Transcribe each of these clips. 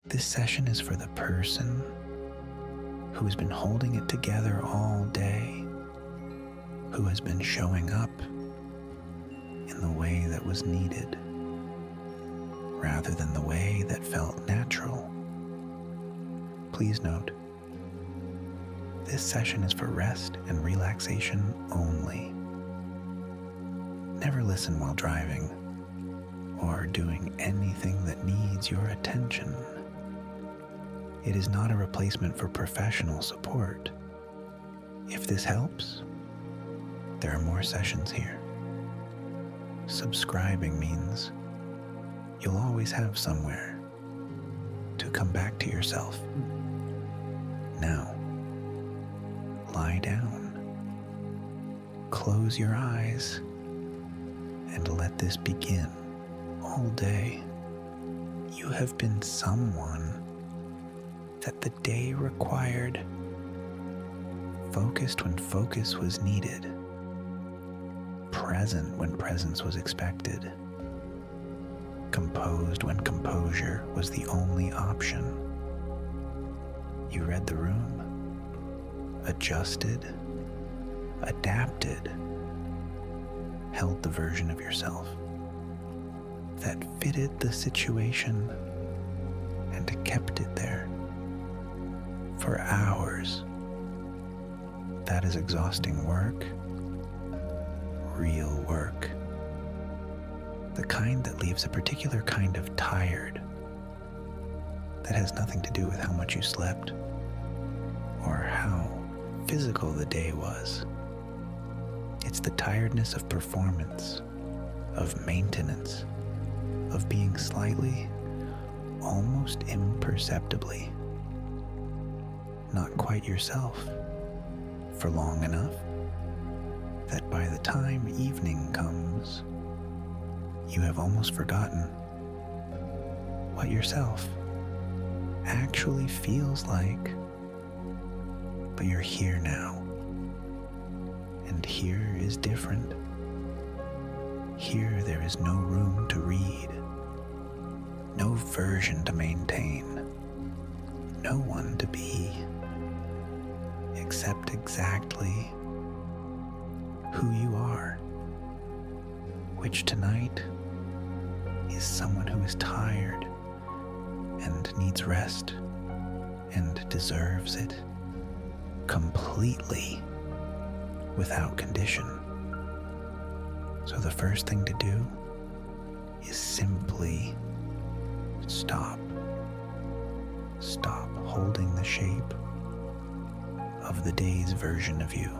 This session is for the person who has been holding it together all day, who has been showing up in the way that was needed, rather than the way that felt natural. Please note, this session is for rest and relaxation only. Never listen while driving or doing anything that needs your attention. It is not a replacement for professional support. If this helps, there are more sessions here. Subscribing means you'll always have somewhere to come back to yourself. Now, lie down, close your eyes, and let this begin. All day, you have been someone that the day required, focused when focus was needed, present when presence was expected, composed when composure was the only option. You read the room, adjusted, adapted, held the version of yourself that fitted the situation and kept it there for hours. That is exhausting work, real work. The kind that leaves a particular kind of tired that has nothing to do with how much you slept or how physical the day was. It's the tiredness of performance, of maintenance, of being slightly, almost imperceptibly, not quite yourself for long enough that by the time evening comes, you have almost forgotten what yourself actually feels like. But you're here now, and here is different. Here there is no room to read, no version to maintain, no one to be, except exactly who you are, which tonight is someone who is tired and needs rest and deserves it completely without condition. So the first thing to do is simply stop. Stop holding the shape of the day's version of you.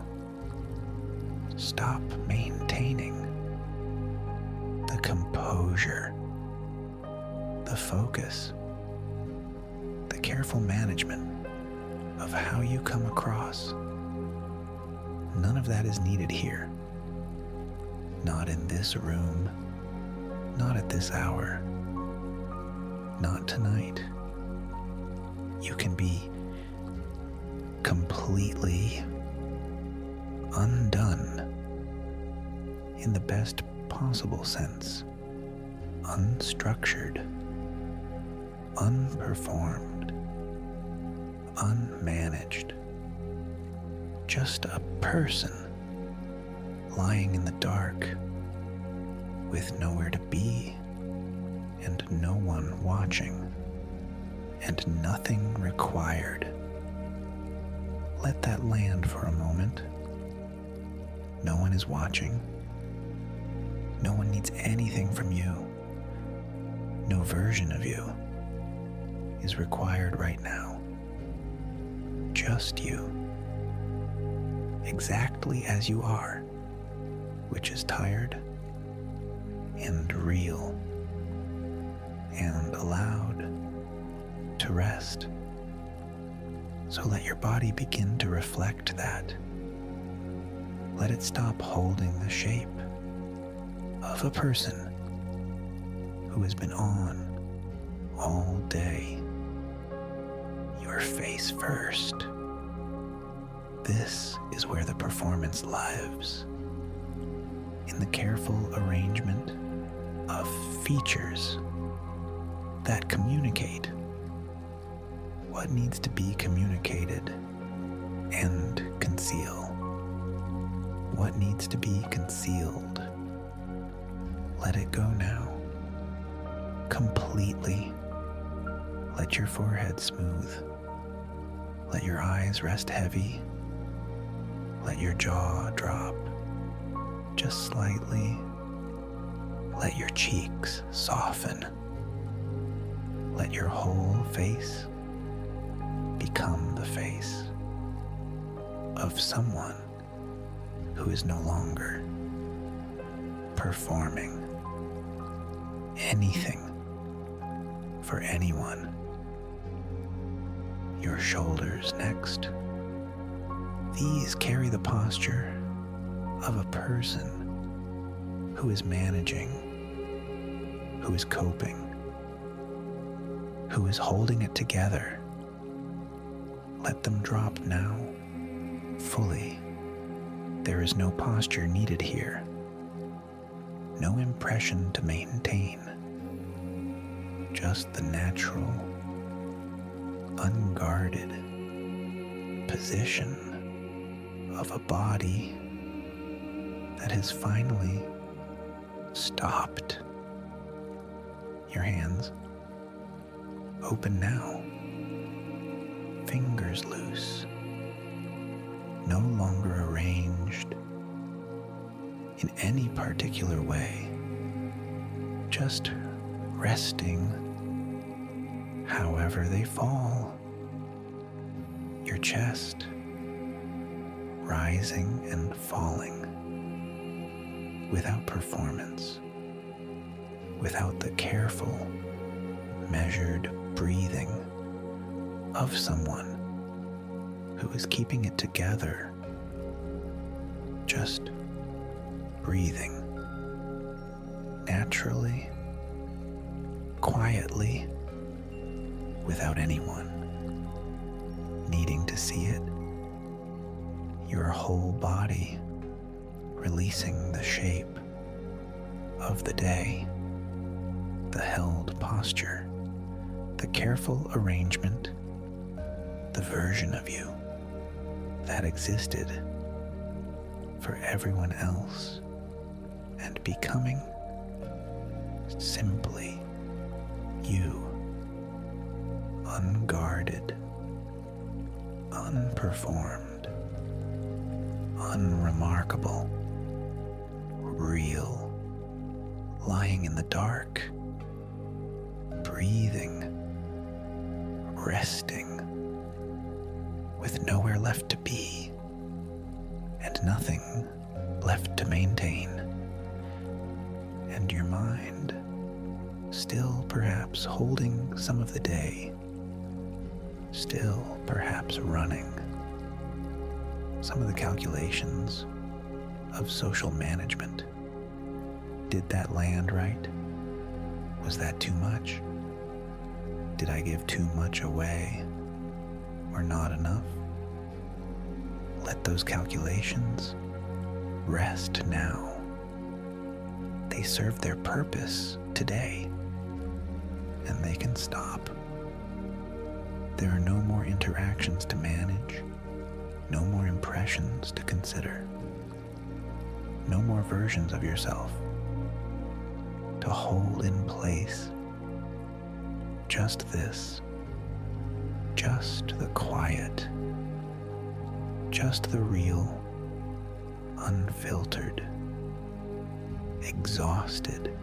Stop maintaining the composure, the focus, the careful management of how you come across. None of that is needed here. Not in this room, not at this hour, not tonight. You can be completely undone in the best possible sense, unstructured, unperformed, unmanaged. Just a person lying in the dark with nowhere to be and no one watching and nothing required. Let that land for a moment. No one is watching. No one needs anything from you. No version of you is required right now. Just you. Exactly as you are, which is tired and real and allowed to rest. So let your body begin to reflect that. Let it stop holding the shape of a person who has been on all day. Your face first. This is where the performance lives, in the careful arrangement of features that communicate what needs to be communicated and conceal. What needs to be concealed, let it go now. Completely. Let your forehead smooth. Let your eyes rest heavy. Let your jaw drop just slightly. Let your cheeks soften. Let your whole face become the face of someone who is no longer performing anything for anyone. Your shoulders next. These carry the posture of a person who is managing, who is coping, who is holding it together. Let them drop now, fully. There is no posture needed here, no impression to maintain, just the natural, unguarded position of a body that has finally stopped. Your hands open now, fingers loose, no longer arranged in any particular way, just resting however they fall. Your chest rising and falling without performance, without the careful, measured breathing of someone who is keeping it together, just breathing naturally, quietly, without anyone needing to see it. Your whole body releasing the shape of the day, the held posture, the careful arrangement, the version of you that existed for everyone else, and becoming simply you, unguarded, unperformed, unremarkable, real, lying in the dark, breathing, resting, with nowhere left to be and nothing left to maintain, and your mind still perhaps holding some of the day, still perhaps running some of the calculations of social management. Did that land right? Was that too much? Did I give too much away or not enough? Let those calculations rest now. They serve their purpose today, and they can stop. There are no more interactions to manage, no more impressions to consider, no more versions of yourself to hold in place. Just this, just the quiet, just the real, unfiltered, exhausted,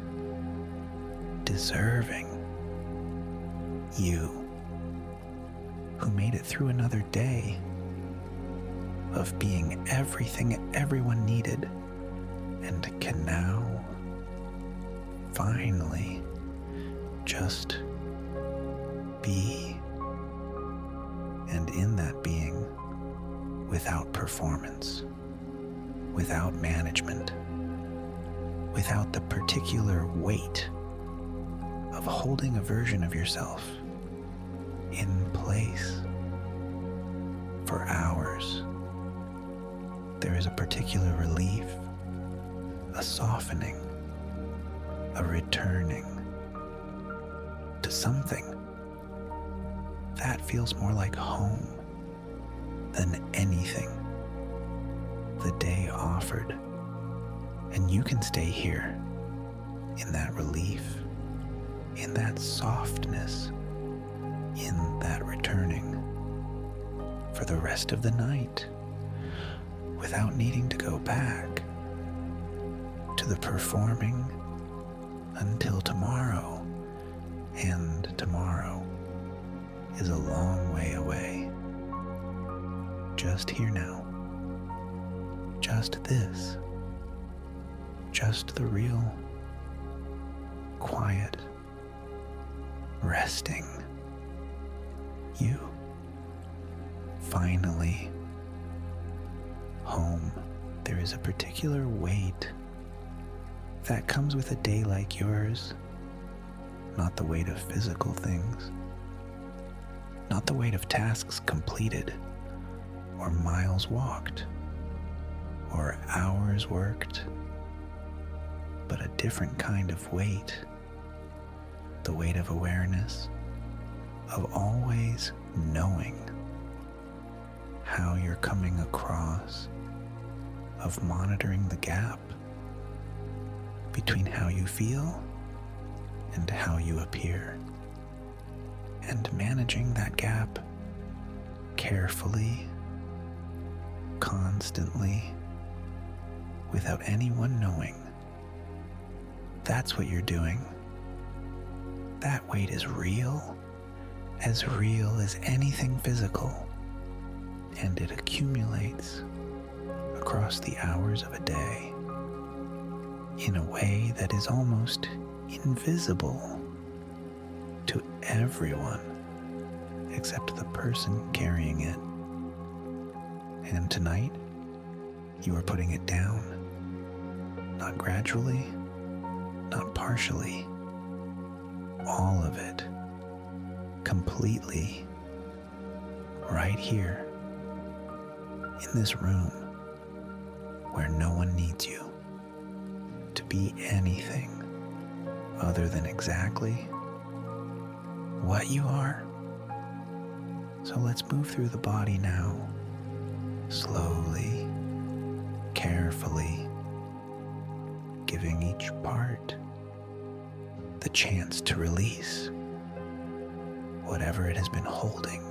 deserving you who made it through another day of being everything everyone needed and can now finally just be, and in that being, without performance, without management, without the particular weight of holding a version of yourself in place for hours. There is a particular relief, a softening, a returning to something that feels more like home than anything the day offered. And you can stay here in that relief, in that softness, in that returning for the rest of the night without needing to go back to the performing until tomorrow. And tomorrow is a long way away. Just here now. Just this. Just the real, quiet, resting you. Finally, home. There is a particular weight that comes with a day like yours, not the weight of physical things, not the weight of tasks completed, or miles walked, or hours worked, but a different kind of weight, the weight of awareness, of always knowing how you're coming across, of monitoring the gap between how you feel and how you appear, and managing that gap carefully, constantly, without anyone knowing. That's what you're doing. That weight is real as anything physical, and it accumulates across the hours of a day in a way that is almost invisible to everyone except the person carrying it. And tonight, you are putting it down, not gradually, not partially, all of it, completely, right here, in this room, where no one needs you to be anything other than exactly what you are. So let's move through the body now, slowly, carefully, giving each part the chance to release whatever it has been holding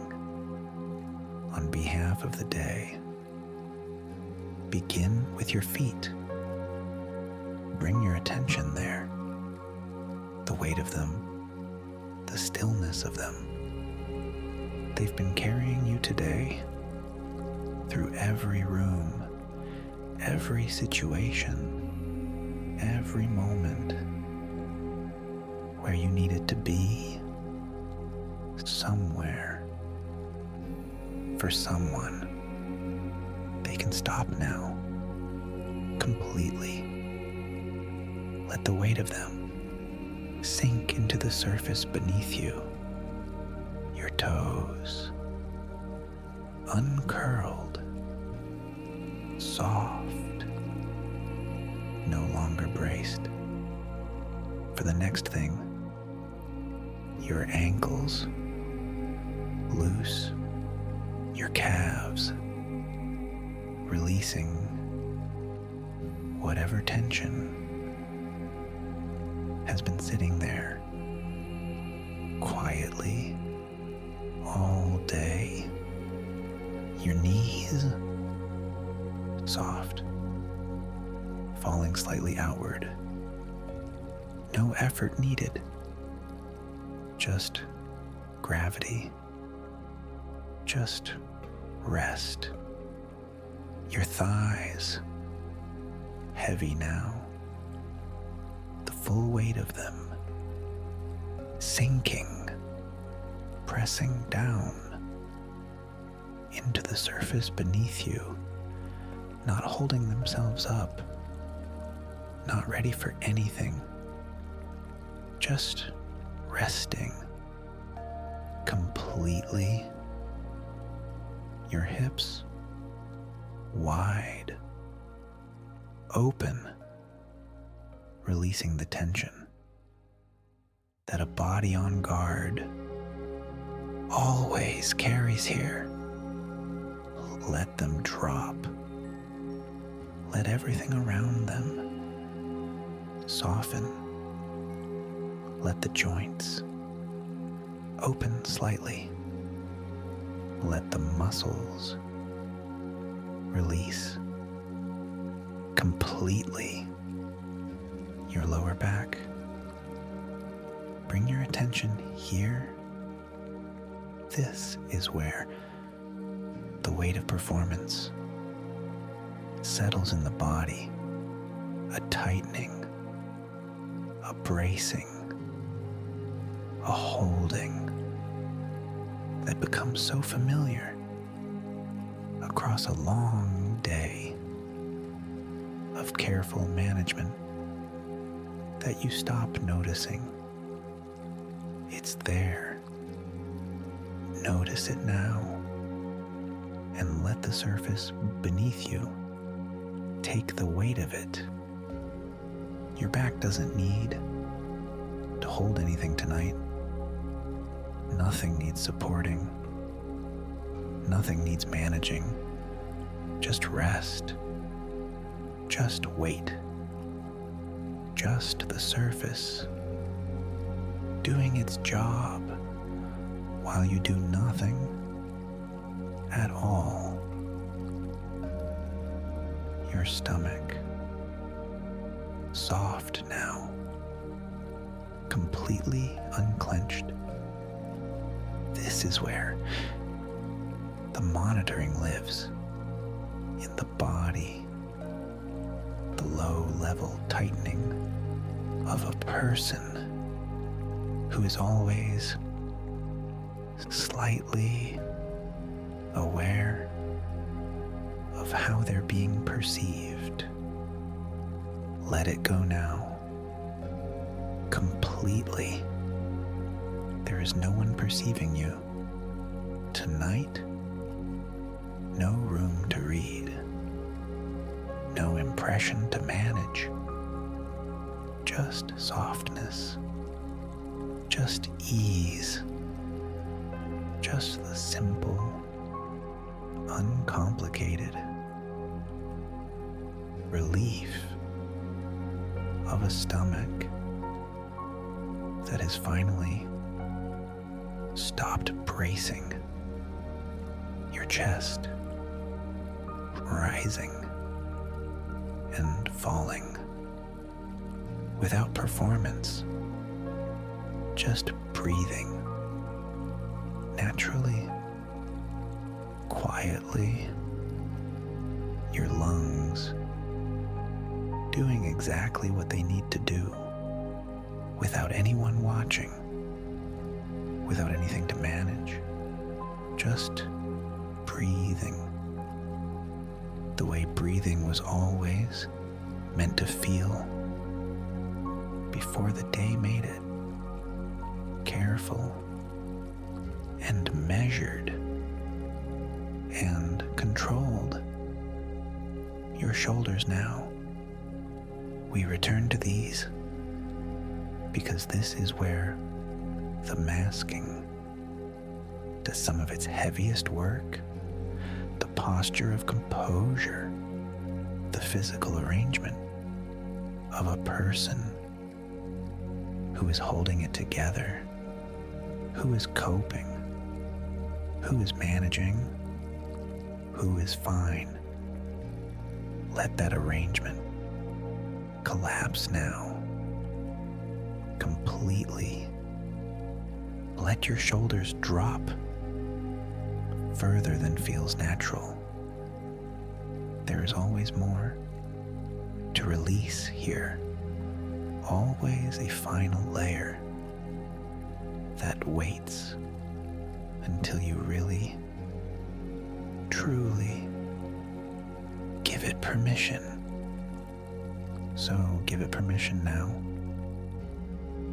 on behalf of the day. Begin with your feet. Bring your attention there. The weight of them, the stillness of them. They've been carrying you today through every room, every situation, every moment where you needed to be, somewhere, for someone. They can stop now, completely. Let the weight of them sink into the surface beneath you, your toes, uncurled, soft, no longer braced. For the next thing, your ankles loose, your calves releasing whatever tension has been sitting there quietly all day. Your knees soft, falling slightly outward. No effort needed, just gravity, just rest. Your thighs, heavy now, the full weight of them, sinking, pressing down into the surface beneath you, not holding themselves up, not ready for anything, just resting completely. Your hips wide, open, releasing the tension that a body on guard always carries here. Let them drop. Let everything around them soften. Let the joints open slightly. Let the muscles release completely. Your lower back. Bring your attention here. This is where the weight of performance settles in the body, a tightening, a bracing, a holding that becomes so familiar across a long day of careful management that you stop noticing. It's there. Notice it now and let the surface beneath you take the weight of it. Your back doesn't need to hold anything tonight. Nothing needs supporting. Nothing needs managing. Just rest. Just wait. Just the surface doing its job while you do nothing at all. Your stomach, soft now, completely unclenched. This is where the monitoring lives, in the body, the low-level tightening of a person who is always slightly aware of how they're being perceived. Let it go now. Completely. There is no one perceiving you. Tonight, no room to read. No impression to manage. Just softness. Just ease. Just the simple, uncomplicated relief of a stomach that has finally stopped bracing. Your chest rising and falling without performance, just breathing naturally, quietly, your lungs doing exactly what they need to do without anyone watching, without anything to manage, just breathing the way breathing was always meant to feel before the day made it. Careful and measured and controlled. Your shoulders now. We return to these because this is where the masking does some of its heaviest work, the posture of composure, the physical arrangement of a person who is holding it together, who is coping, who is managing, who is fine. Let that arrangement collapse now, completely. Let your shoulders drop further than feels natural. There is always more to release here, always a final layer that waits until you really, truly give it permission. So give it permission now.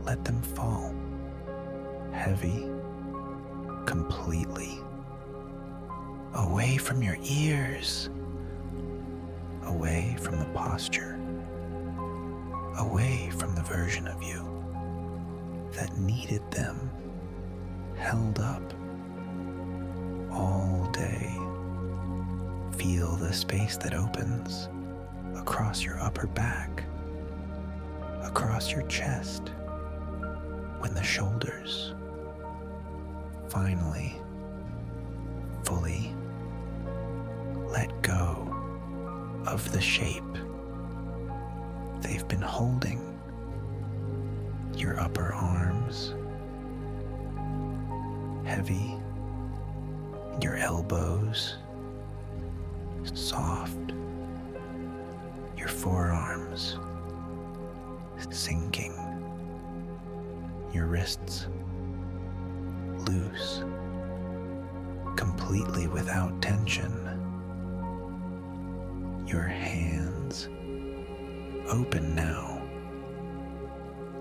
Let them fall, heavy, completely, away from your ears, away from the posture, away from the version of you that needed them held up feel the space that opens across your upper back, across your chest, when the shoulders finally, fully let go of the shape they've been holding. Your upper arms heavy, your elbows soft, your forearms sinking, your wrists loose, completely without tension, your hands open now,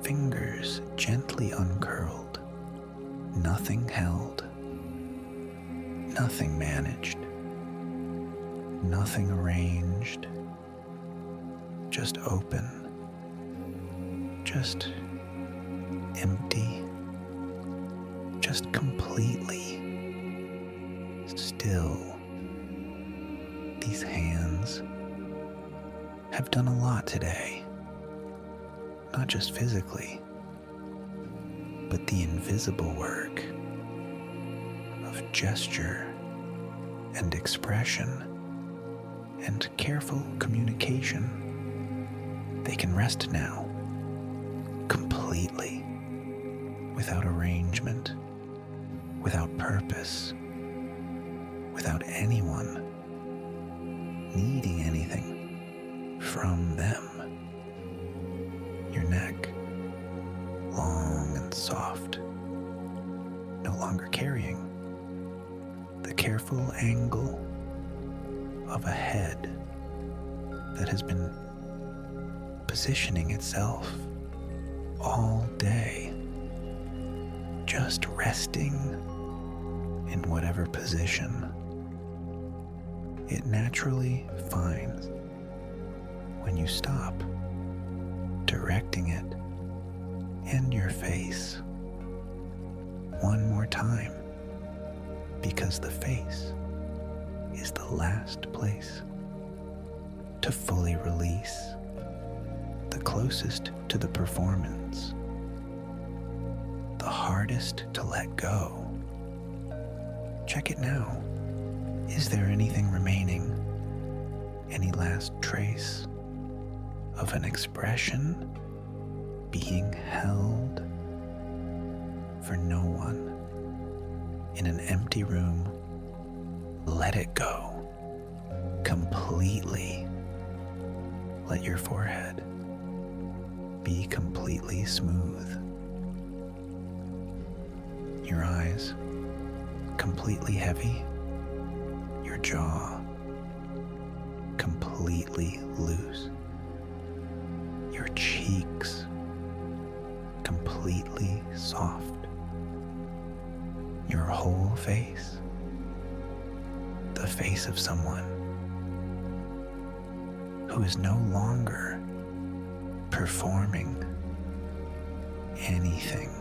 fingers gently uncurled, nothing held, nothing managed, nothing arranged, just open, just empty, just completely still. These hands have done a lot today, not just physically, but the invisible work of gesture and expression and careful communication. They can rest now, completely, without arrangement, without purpose, without anyone needing anything from them. Your neck, long and soft, no longer carrying the careful angle of a head that has been positioning itself all day, just resting in whatever position it naturally finds when you stop directing it and your face one more time, because the face is the last place to fully release, the closest to the performance, the hardest to let go. Check it now. Is there anything remaining? Any last trace of an expression being held for no one in an empty room? Let it go completely. Let your forehead be completely smooth. Your eyes completely heavy. Your jaw completely loose. Your cheeks completely soft. Your whole face, the face of someone who is no longer performing anything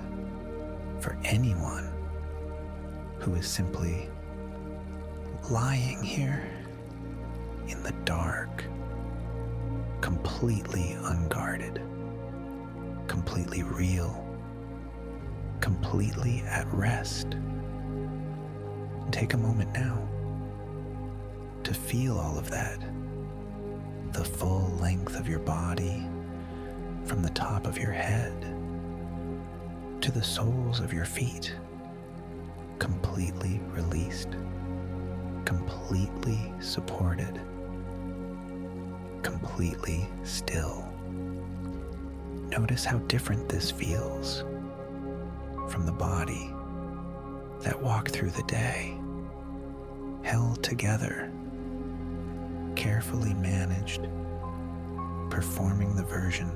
for anyone, who is simply lying here in the dark, completely unguarded, completely real, completely at rest. Take a moment now to feel all of that, the full length of your body, from the top of your head to the soles of your feet, completely released, completely supported, completely still. Notice how different this feels from the body that walked through the day, held together, carefully managed, performing the version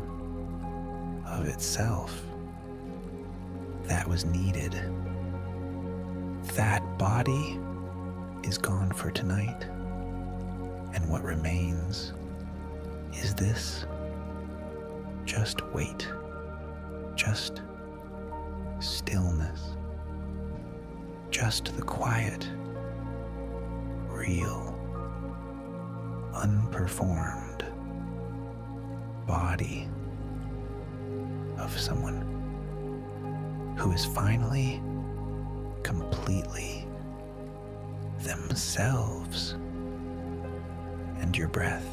of itself that was needed. That body is gone for tonight, and what remains is this. Just wait, just stillness, just the quiet, real unperformed body of someone who is finally completely themselves, and your breath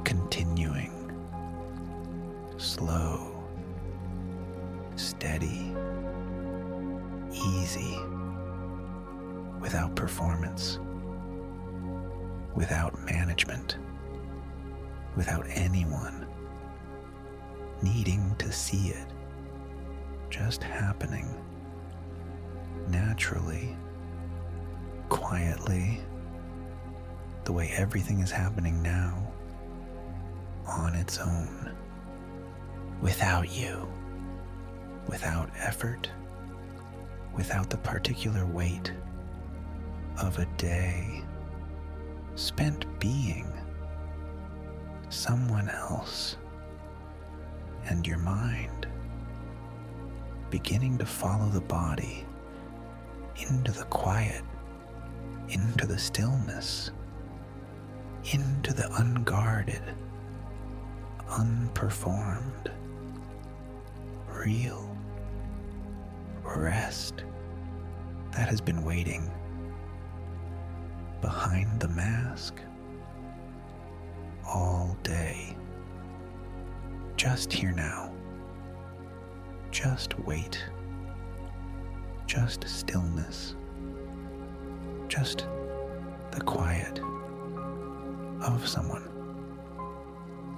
continuing slow, steady, easy, without performance, without management, without anyone needing to see it, just happening naturally, quietly, the way everything is happening now, on its own, without you, without effort, without the particular weight of a day spent being someone else, and your mind beginning to follow the body into the quiet, into the stillness, into the unguarded, unperformed, real rest that has been waiting behind the mask all day. Just here now. Just wait. Just stillness. Just the quiet of someone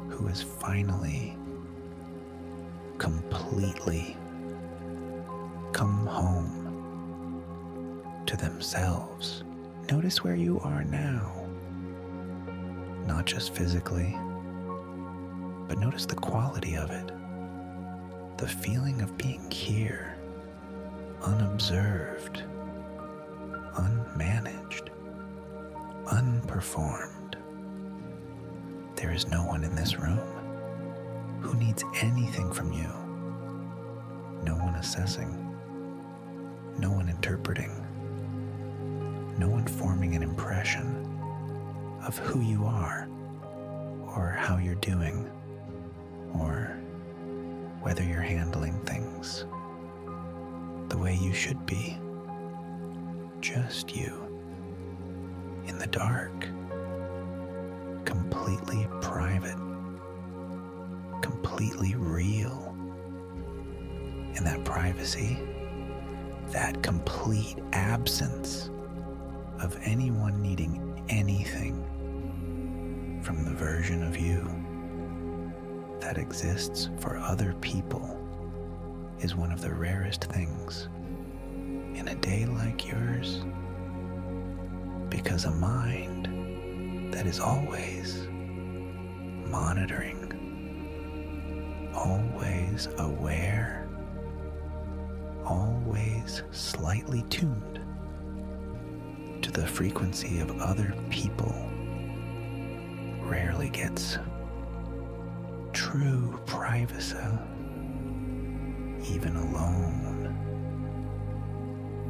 who is finally completely come home to themselves. Notice where you are now. Not just physically, but notice the quality of it. The feeling of being here, unobserved, unmanaged, unperformed. There is no one in this room who needs anything from you. No one assessing, no one interpreting, no one forming an impression of who you are, or how you're doing, or whether you're handling things the way you should be. Just you, in the dark, completely private, completely real. In that privacy, that complete absence of anyone needing anything from the version of you that exists for other people is one of the rarest things in a day like yours, because a mind that is always monitoring, always aware, always slightly tuned to the frequency of other people rarely gets true privacy, even alone.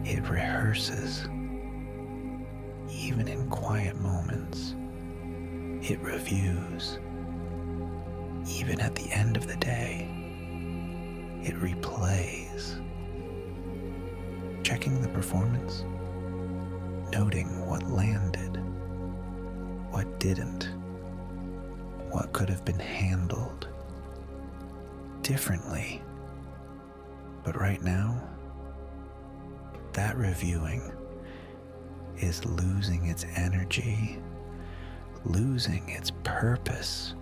It rehearses, even in quiet moments. It reviews, even at the end of the day. It replays, checking the performance, noting what landed, what didn't, what could have been handled differently. But right now, that reviewing is losing its energy, losing its purpose,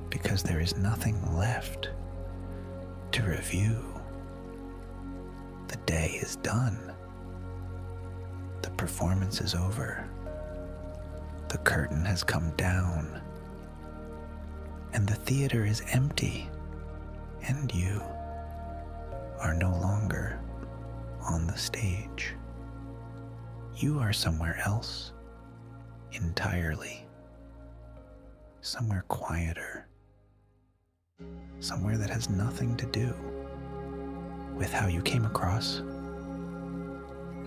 because there is nothing left to review. The day is done. The performance is over. The curtain has come down, and the theater is empty, and you are no longer on the stage. You are somewhere else entirely, somewhere quieter, somewhere that has nothing to do with how you came across,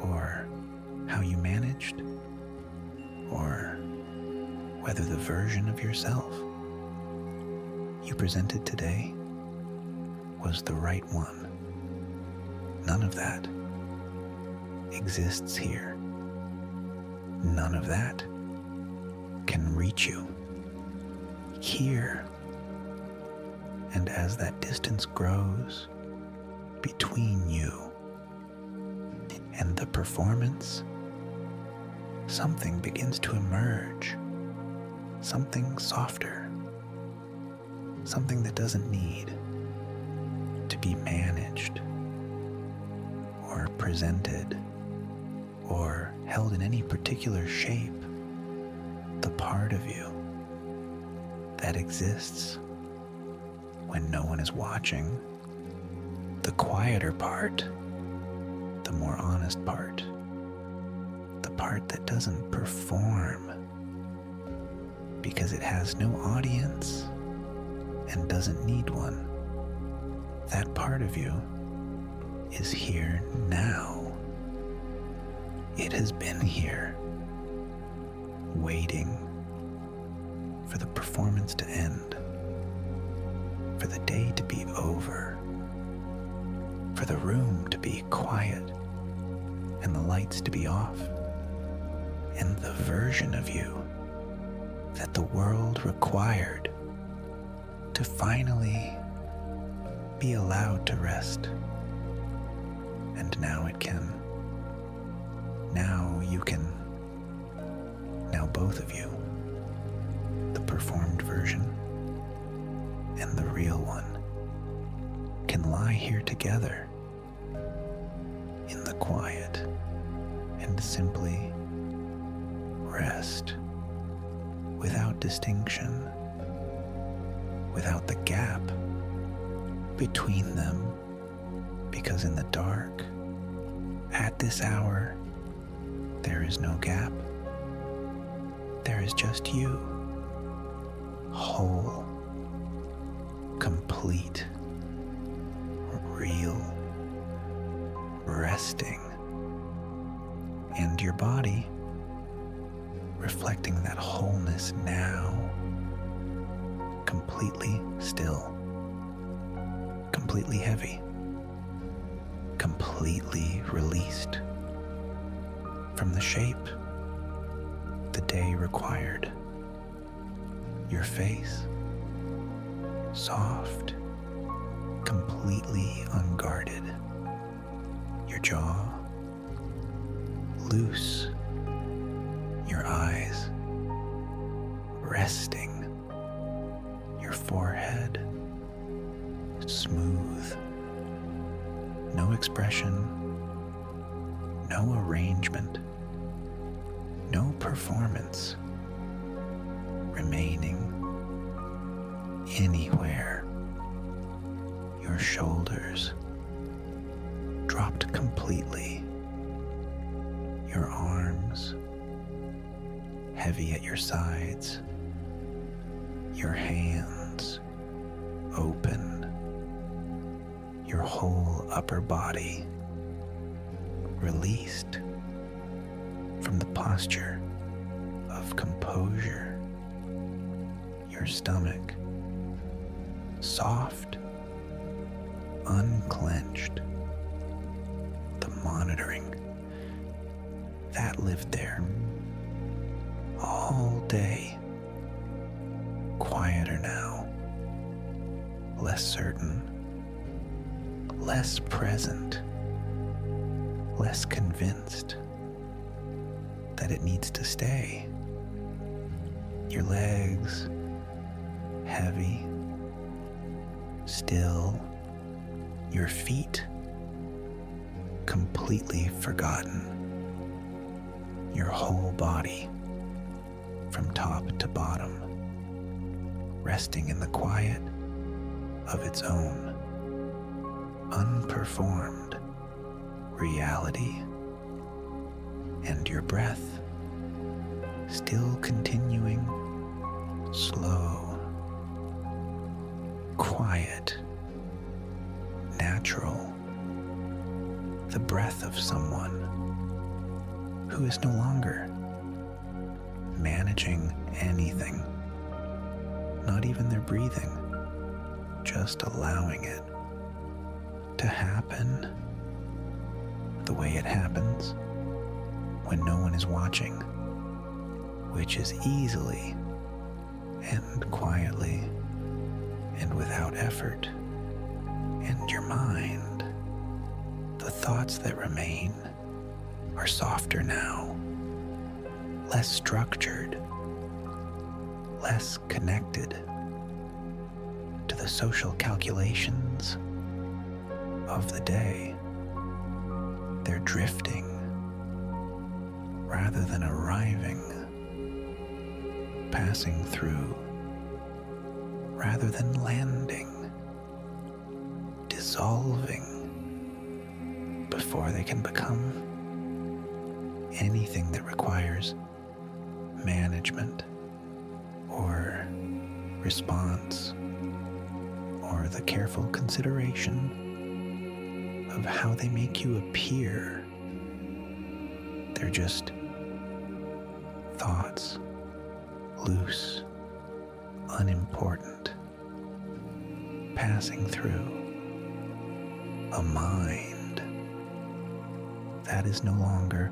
or how you managed, or whether the version of yourself you presented today was the right one. None of that exists here. None of that can reach you here. And as that distance grows between you and the performance, something begins to emerge, something softer, something that doesn't need to be managed or presented or held in any particular shape. The part of you that exists when no one is watching, the quieter part, the more honest part, the part that doesn't perform because it has no audience and doesn't need one. That part of you is here now. It has been here, waiting for the performance to end, for the day to be over, for the room to be quiet and the lights to be off, and the version of you that the world required to finally be allowed to rest. And now it can. Now you can. Now both of you, the performed version and the real one, can lie here together in the quiet and simply rest without distinction, without the gap between them, because in the dark, at this hour, there is no gap. There is just you, whole, complete, real, resting, and your body reflecting that wholeness now, completely still, completely heavy, completely released from the shape the day required. Your face, soft, completely unguarded. Your jaw, loose. Your eyes, resting. Your forehead, smooth. No expression, no arrangement, no performance remaining anywhere. Your shoulders dropped completely. Your arms heavy at your sides. Your hands open. Your whole upper body released from the posture of composure. Your stomach soft, unclenched. The monitoring that lived there all day, quieter now, less certain, less present, less convinced that it needs to stay. Your legs heavy, still, your feet completely forgotten. Your whole body from top to bottom, resting in the quiet of its own unperformed reality. And your breath still continuing slow, quiet, natural, the breath of someone who is no longer managing anything, not even their breathing, just allowing it to happen the way it happens when no one is watching, which is easily and quietly and without effort. And your mind, the thoughts that remain, are softer now, less structured, less connected to the social calculations of the day. They're drifting rather than arriving, passing through rather than landing, dissolving before they can become anything that requires management or response or the careful consideration of how they make you appear. They're just thoughts, loose, unimportant, passing through a mind that is no longer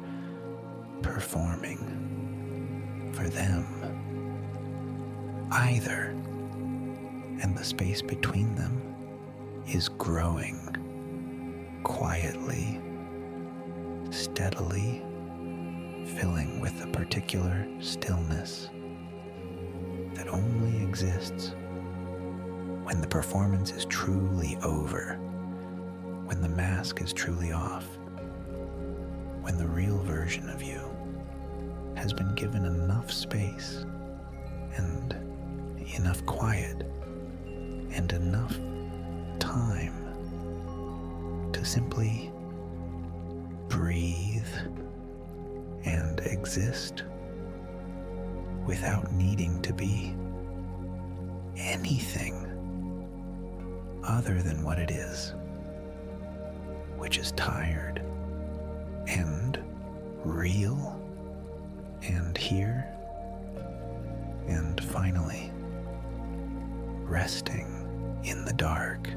performing for them either, and the space between them is growing quietly, steadily, filling with a particular stillness that only exists when the performance is truly over, when the mask is truly off, when the real version of you has been given enough space and enough quiet and enough time to simply breathe and exist without needing to be anything other than what it is, which is tired and real and here and finally resting in the dark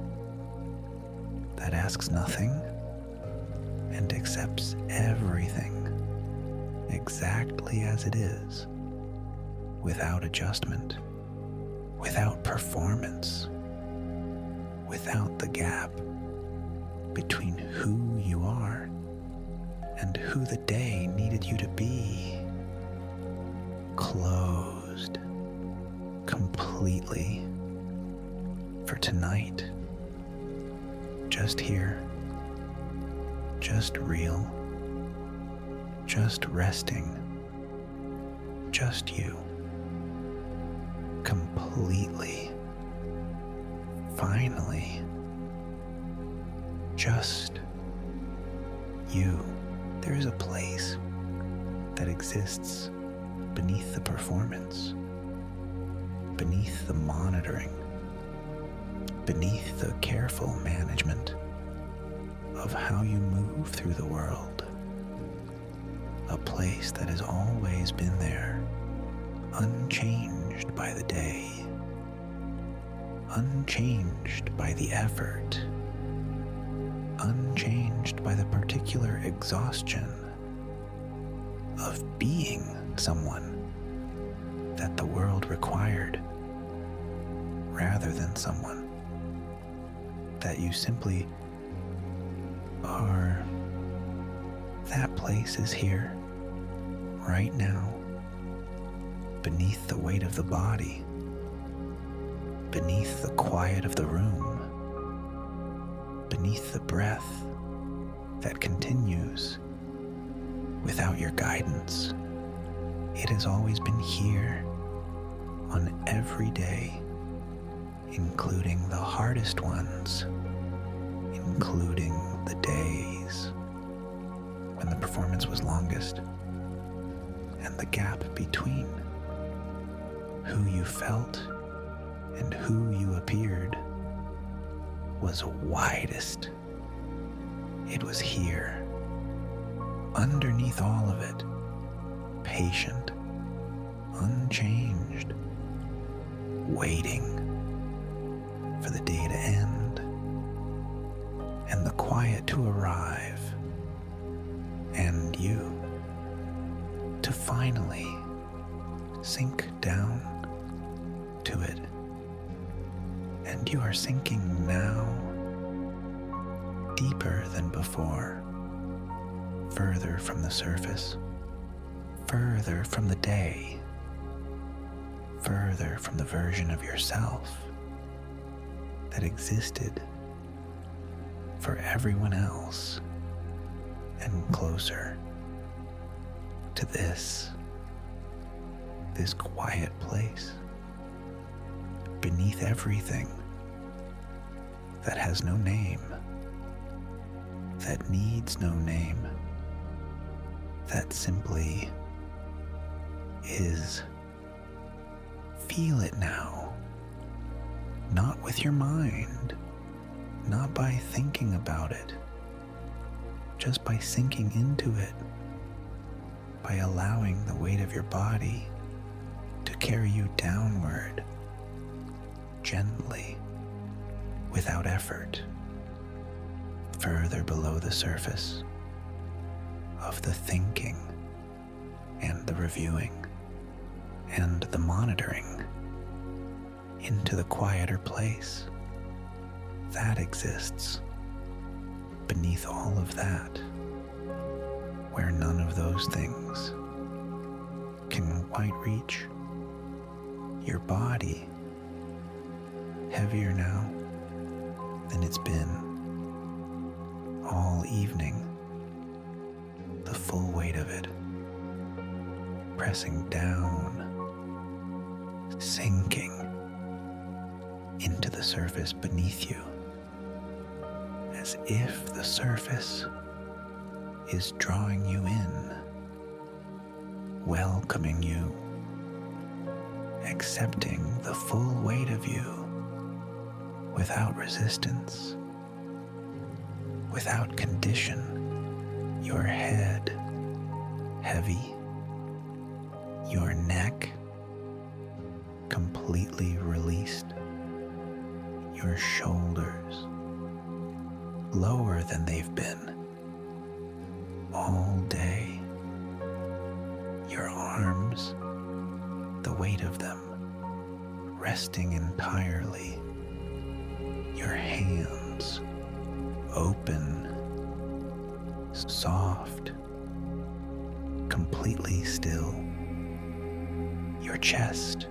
that asks nothing and accepts everything exactly as it is, without adjustment, without performance, without the gap between who you are and who the day needed you to be. Closed completely for tonight. Just here, just real, just resting, just you, completely, finally, just you. There is a place that exists beneath the performance, beneath the monitoring, beneath the careful management of how you move through the world. A place that has always been there, unchanged by the day, unchanged by the effort, unchanged by the particular exhaustion of being someone that the world required, rather than someone that you simply are. That place is here, right now, beneath the weight of the body, beneath the quiet of the room, beneath the breath that continues without your guidance. It has always been here on every day, including the hardest ones, including the days when the performance was longest, and the gap between who you felt and who you appeared was widest. It was here, underneath all of it, patient, unchanged, waiting for the day to end and the quiet to arrive, and you to finally sink down to it. And you are sinking now deeper than before, further from the surface, further from the day, further from the version of yourself that existed for everyone else, and closer to this quiet place beneath everything that has no name, that needs no name, that simply is. Feel it now, not with your mind, not by thinking about it, just by sinking into it, by allowing the weight of your body to carry you downward, gently, without effort, further below the surface of the thinking and the reviewing and the monitoring, into the quieter place that exists beneath all of that, where none of those things can quite reach. Your body, heavier now than it's been all evening, the full weight of it pressing down, sinking into the surface beneath you, as if the surface is drawing you in, welcoming you, accepting the full weight of you without resistance, without condition. Your head heavy, your neck completely released, your shoulders lower than they've been all day, your arms, the weight of them resting entirely, your hands open, soft, completely still, your chest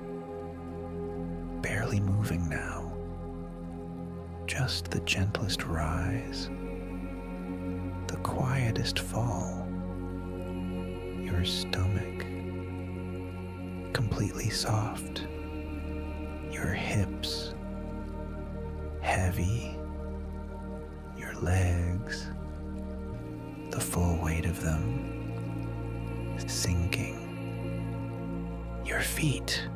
barely moving now, just the gentlest rise, the quietest fall, your stomach completely soft, your hips heavy, your legs, the full weight of them sinking, your feet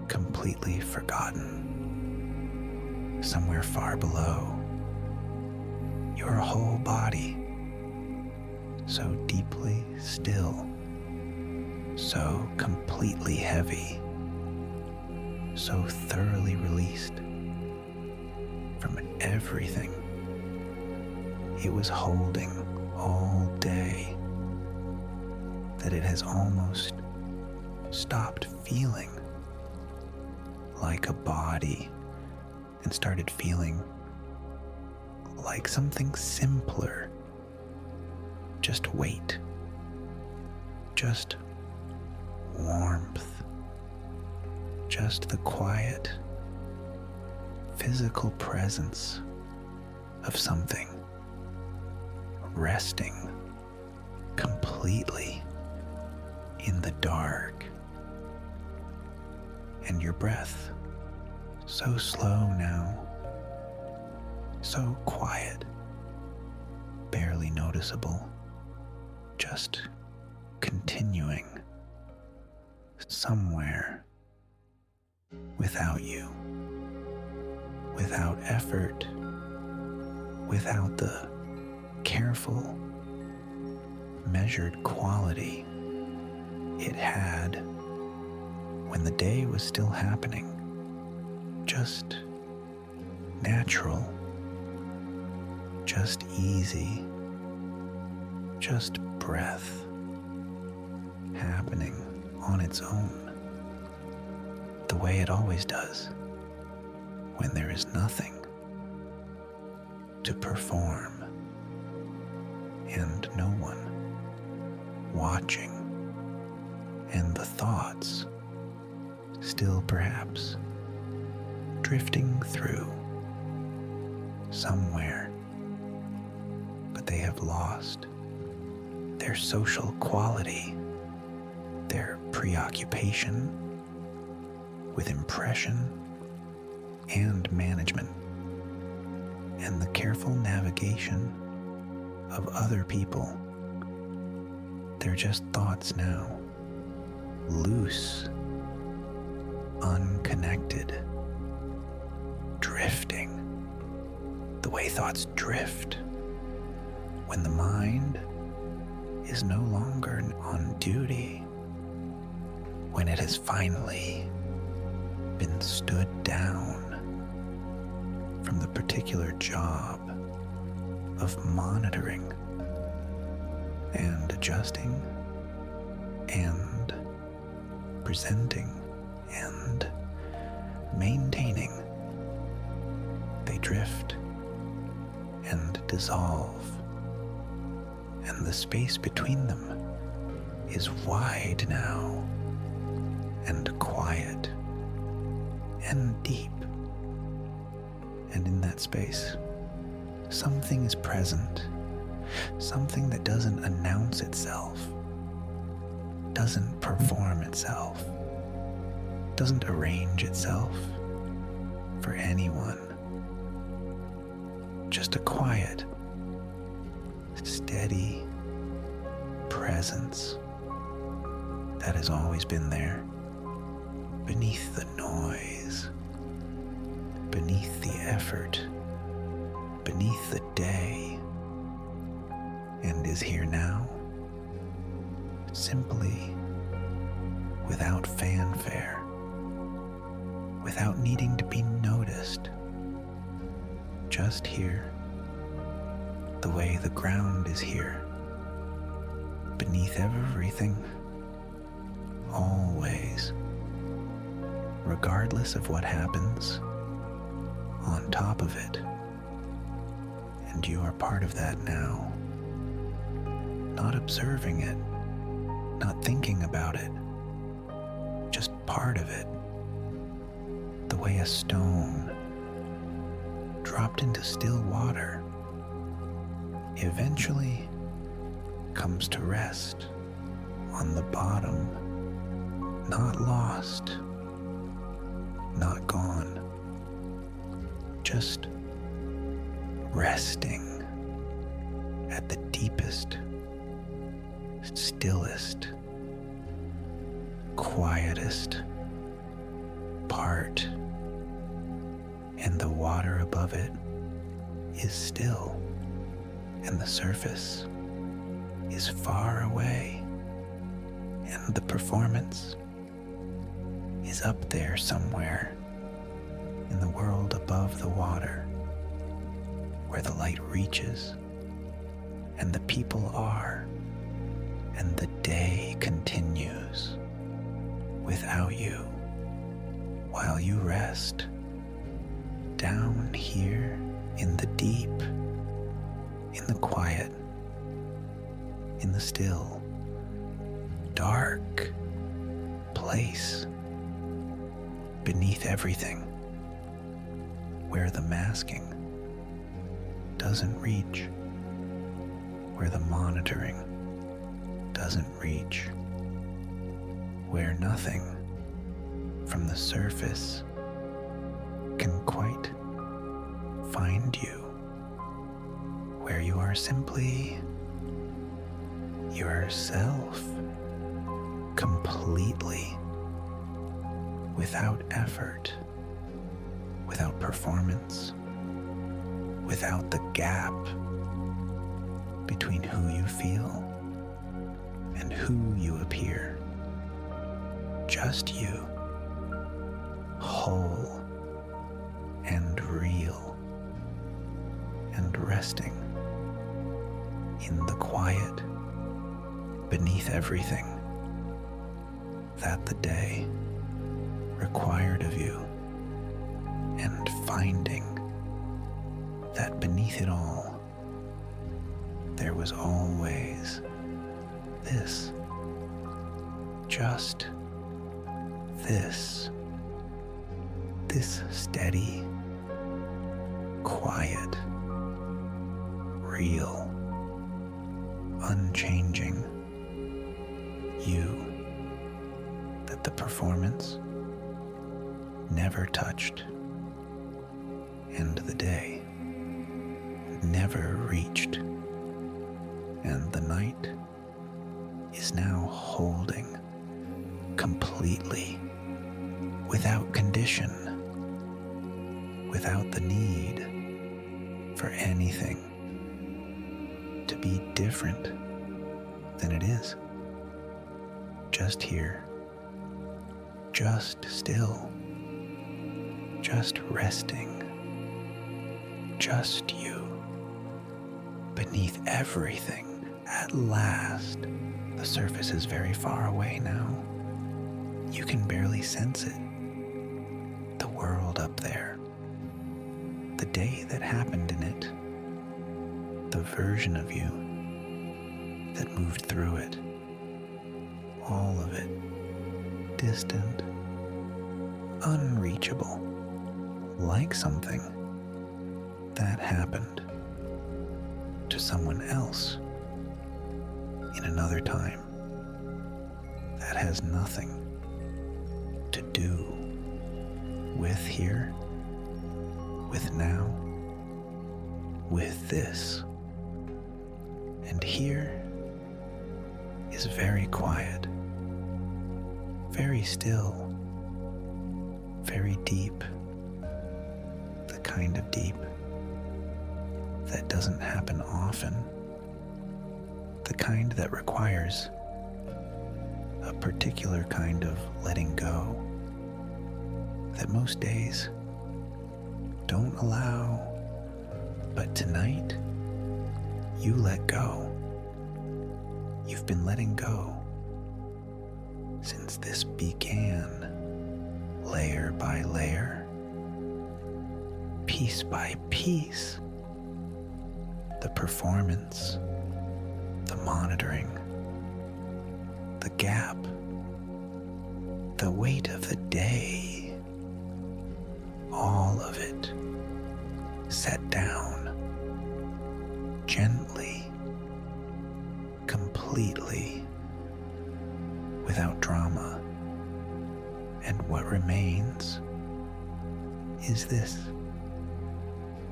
completely forgotten, somewhere far below, your whole body so deeply still, so completely heavy, so thoroughly released from everything it was holding all day, that it has almost stopped feeling like a body and started feeling like something simpler. Just weight, just warmth, just the quiet, physical presence of something resting completely in the dark, and your breath so slow now, so quiet, barely noticeable, just continuing somewhere without you, without effort, without the careful, measured quality it had when the day was still happening, just natural, just easy, just breath happening on its own, the way it always does when there is nothing to perform and no one watching, and the thoughts still perhaps drifting through somewhere, but they have lost their social quality, their preoccupation with impression and management, and the careful navigation of other people. They're just thoughts now, loose, unconnected, drifting, the way thoughts drift when the mind is no longer on duty, when it has finally been stood down from the particular job of monitoring and adjusting and presenting and maintaining. They drift and dissolve, and the space between them is wide now, and quiet and deep. And in that space, something is present, something that doesn't announce itself, doesn't perform itself, doesn't arrange itself for anyone. Just a quiet, steady presence that has always been there, beneath the noise, beneath the effort, beneath the day, and is here now, simply without fanfare, without needing to be noticed, just here, the way the ground is here, beneath everything, always, regardless of what happens, on top of it. And you are part of that now, not observing it, not thinking about it, just part of it, the way a stone dropped into still water eventually comes to rest on the bottom, not lost, not gone, just resting at the deepest, stillest, quietest part, and the water above it is still, and the surface is far away, and the performance is up there somewhere in the world above the water, where the light reaches, and the people are, and the day continues without you, while you rest down here in the deep, in the quiet, in the still, dark place beneath everything, where the masking doesn't reach, where the monitoring doesn't reach, where nothing from the surface can quite find you, where you are simply yourself, completely, without effort, without performance, without the gap between who you feel and who you appear. Just you, whole and real, and resting in the quiet beneath everything that the day required of you, and finding that beneath it all there was always this, just this steady, quiet, real, unchanging you that the performance never touched and the day never reached, and the night is now holding completely, without condition, without the need for anything to be different than it is. Just here, just still, just resting, just you, beneath everything. At last, the surface is very far away now. You can barely sense it. The world up there, the day that happened in it, the version of you that moved through it, all of it, distant, unreachable, like something that happened to someone else in another time that has nothing to do with here, with now, with this. And here is very quiet, very still, very deep, the kind of deep that doesn't happen often, the kind that requires a particular kind of letting go that most days don't allow. But tonight, you let go. You've been letting go since this began, layer by layer, piece by piece. The performance, the monitoring, the gap, the weight of the day, all of it set down gently, completely, without drama. And what remains is this,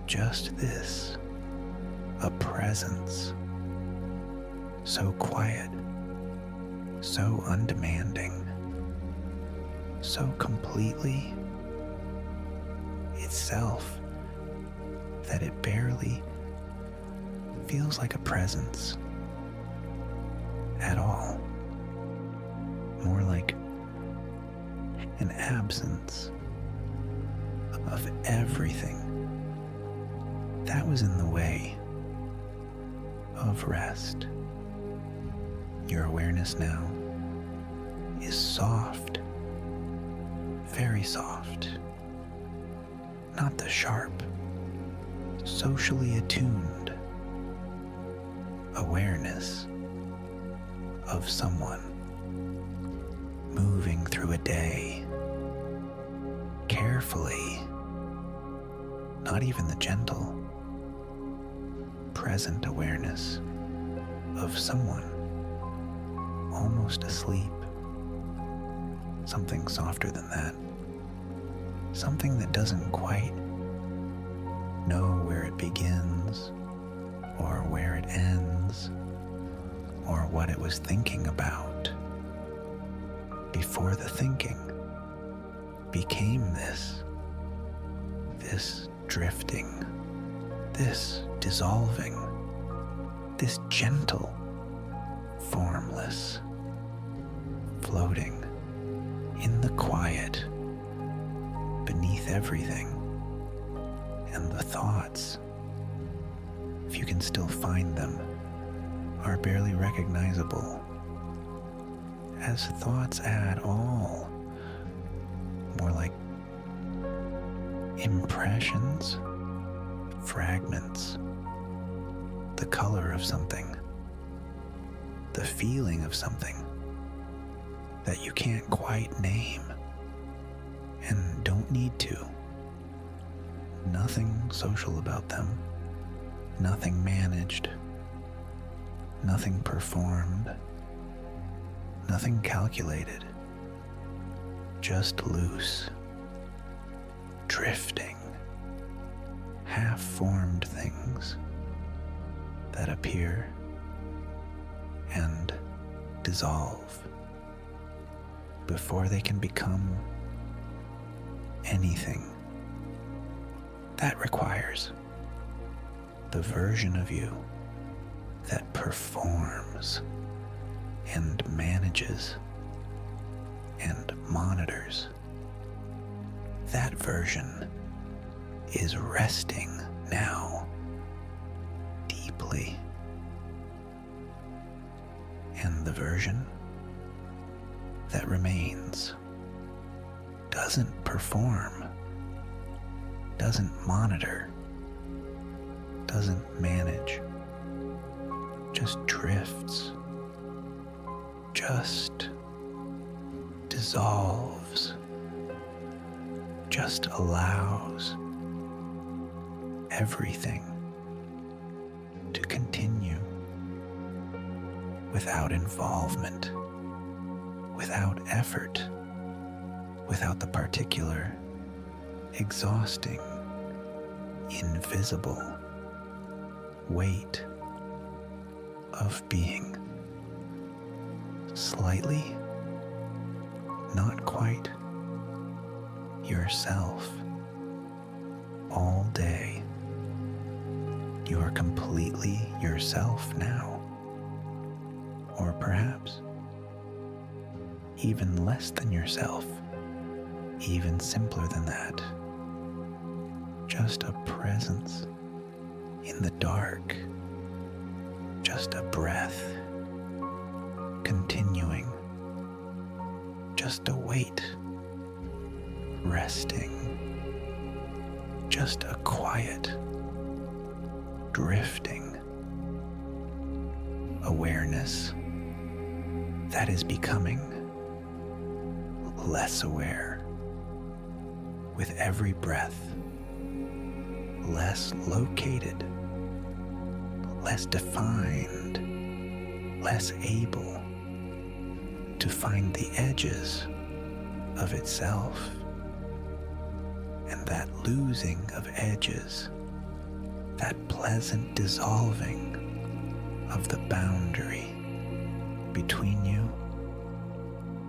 just this, a presence so quiet, so undemanding, so completely itself that it barely feels like a presence at all, more like an absence of everything that was in the way of rest. Your awareness now is soft, very soft, not the sharp, socially attuned awareness of someone moving through a day carefully, not even the gentle, present awareness of someone almost asleep. Something softer than that. Something that doesn't quite know where it begins or where it ends or what it was thinking about before the thinking became this drifting, this dissolving, this gentle, formless, floating in the quiet with everything, and the thoughts, if you can still find them, are barely recognizable as thoughts at all, more like impressions, fragments, the color of something, the feeling of something that you can't quite name and don't need to. Nothing social about them, nothing managed, nothing performed, nothing calculated, just loose, drifting, half-formed things that appear and dissolve before they can become anything. That requires the version of you that performs and manages and monitors. That version is resting now, deeply. And the version that remains doesn't perform, doesn't monitor, doesn't manage, just drifts, just dissolves, just allows everything to continue without involvement, without effort, without the particular, exhausting, invisible weight of being. Slightly, not quite, yourself. All day, you are completely yourself now. Or perhaps even less than yourself, even simpler than that. Just a presence in the dark, just a breath continuing, just a weight resting, just a quiet drifting awareness that is becoming less aware with every breath, less located, less defined, less able to find the edges of itself. And that losing of edges, that pleasant dissolving of the boundary between you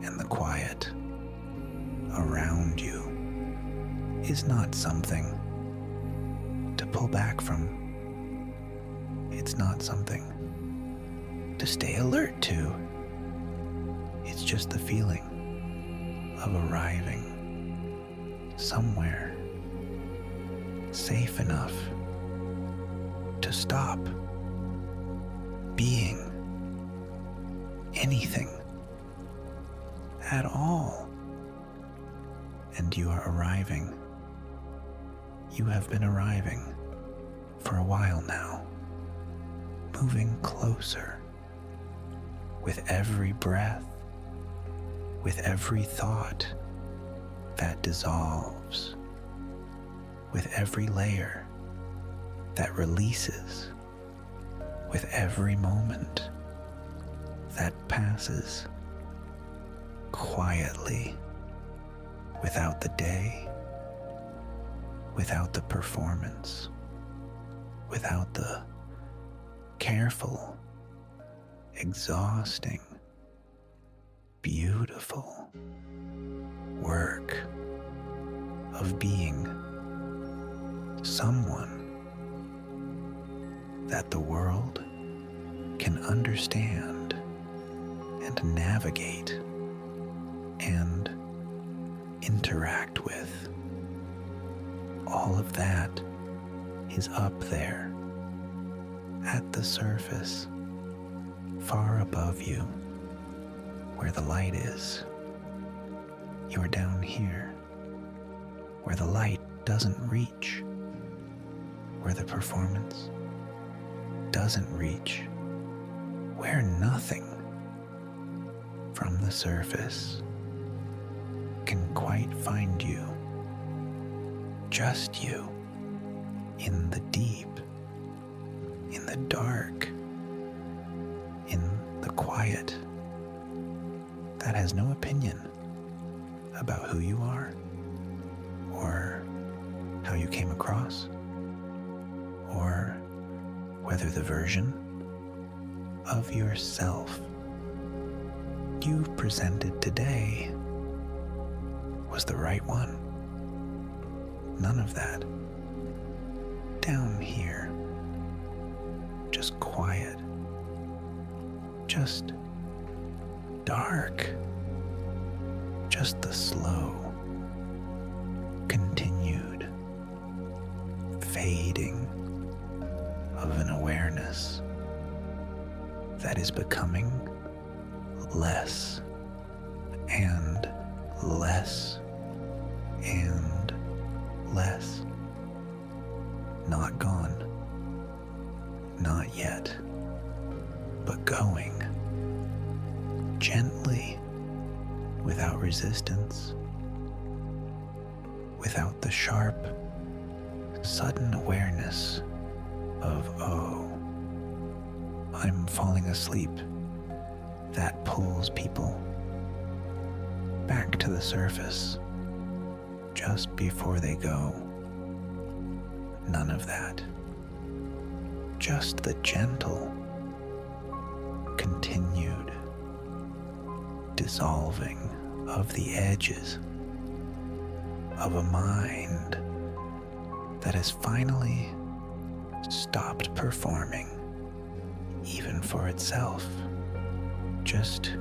and the quiet around you, is not something to pull back from. It's not something to stay alert to. It's just the feeling of arriving somewhere safe enough to stop being anything at all. And you are arriving. You have been arriving for a while now, moving closer with every breath, with every thought that dissolves, with every layer that releases, with every moment that passes quietly, without the day, without the performance, without the careful, exhausting, beautiful work of being someone that the world can understand and navigate and interact with all of that is up there at the surface, far above you, where the light is. You're down here, where the light doesn't reach, where the performance doesn't reach, where nothing from the surface can quite find you. Just you, in the deep, in the dark, in the quiet, that has no opinion about who you are, or how you came across, or whether the version of yourself you presented today was the right one. None of that. Down here, just quiet, just dark, just the slow, continued fading of an awareness that is becoming less and less and less. Not gone, not yet, but going gently, without resistance, without the sharp, sudden awareness of, oh, I'm falling asleep. That pulls people back to the surface just before they go. None of that. Just the gentle, continued dissolving of the edges of a mind that has finally stopped performing, even for itself, just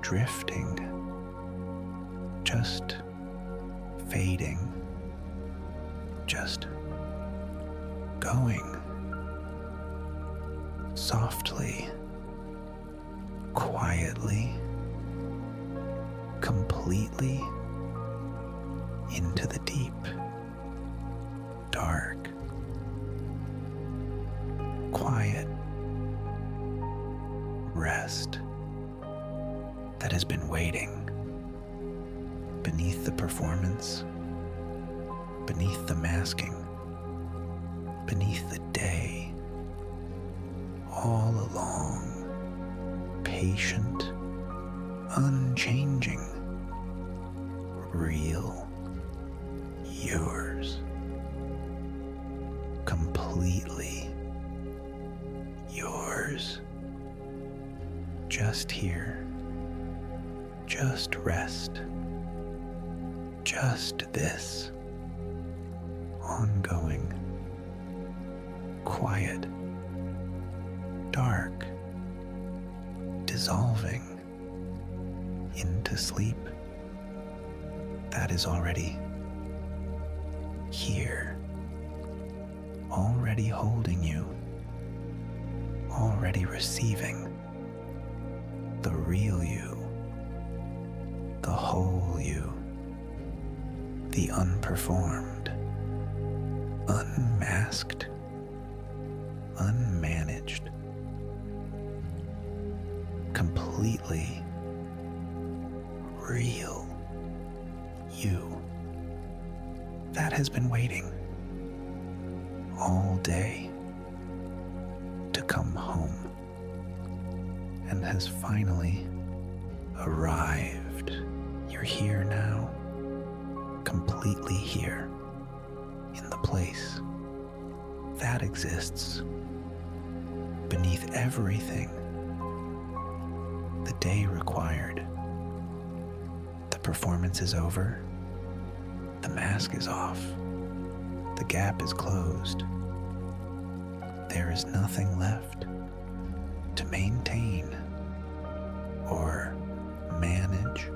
drifting, just fading, just going softly, quietly, completely into the deep, dark, quiet rest that has been waiting beneath the performance, beneath the masking, beneath the day, all along, patient, unchanging, real, yours, completely yours, just here, just rest, just this, ongoing, quiet, dark, dissolving into sleep that is already here, already holding you, already receiving the real you, the whole you, the unperformed, unmasked, unmanaged, completely real you that has been waiting all day to come home and has finally arrived. You're here now, completely here, in the place that exists beneath everything the day required. The performance is over, the mask is off, the gap is closed. There is nothing left to maintain or manage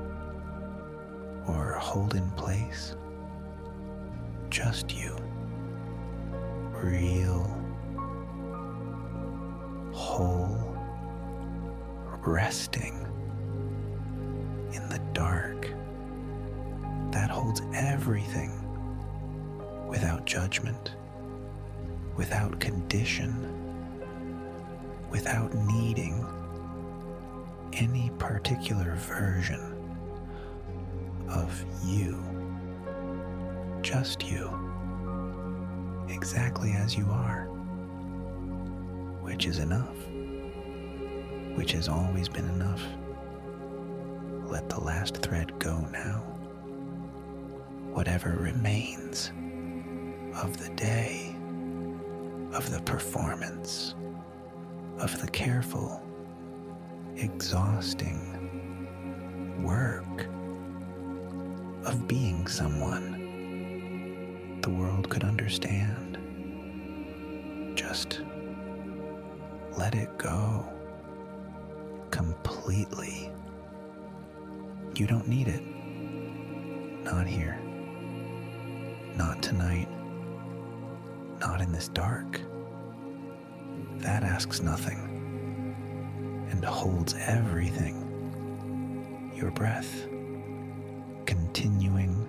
or hold in place. just you, real, whole, resting in the dark that holds everything without judgment, without condition, without needing any particular version of you, just you, exactly as you are, which is enough, which has always been enough. Let the last thread go now. Whatever remains of the day, of the performance, of the careful, exhausting work of being someone the world could understand. Just let it go completely. You don't need it. Not here. Not tonight. Not in this dark. That asks nothing and holds everything. Your breath continuing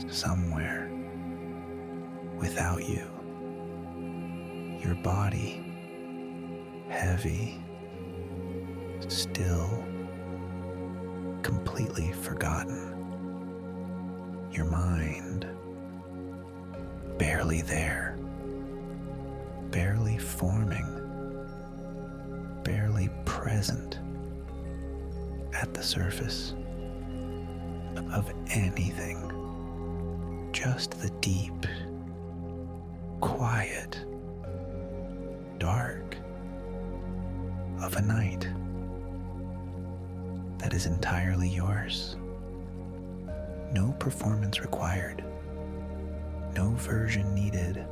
somewhere without you. Your body heavy, still, completely forgotten. Your mind barely there, barely forming, barely present at the surface of anything. Just the deep, quiet, dark of a night that is entirely yours. No performance required, no version needed,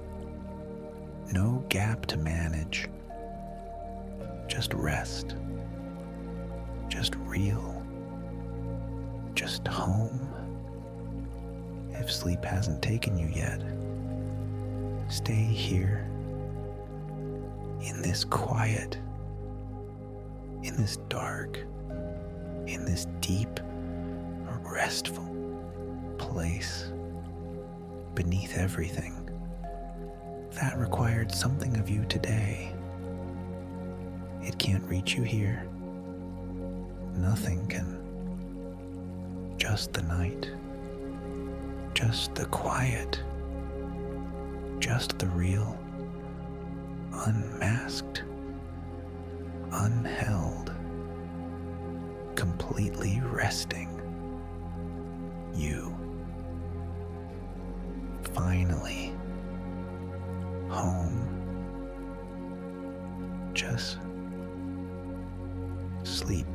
no gap to manage, just rest, just real, just home. If sleep hasn't taken you yet, stay here in this quiet, in this dark, in this deep, restful place beneath everything that required something of you today. It can't reach you here. Nothing can. Just the night, just the quiet, just the real, unmasked, unheld, completely resting you. Finally, home. Just sleep.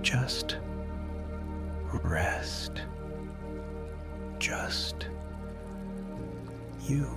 Just rest. Just you.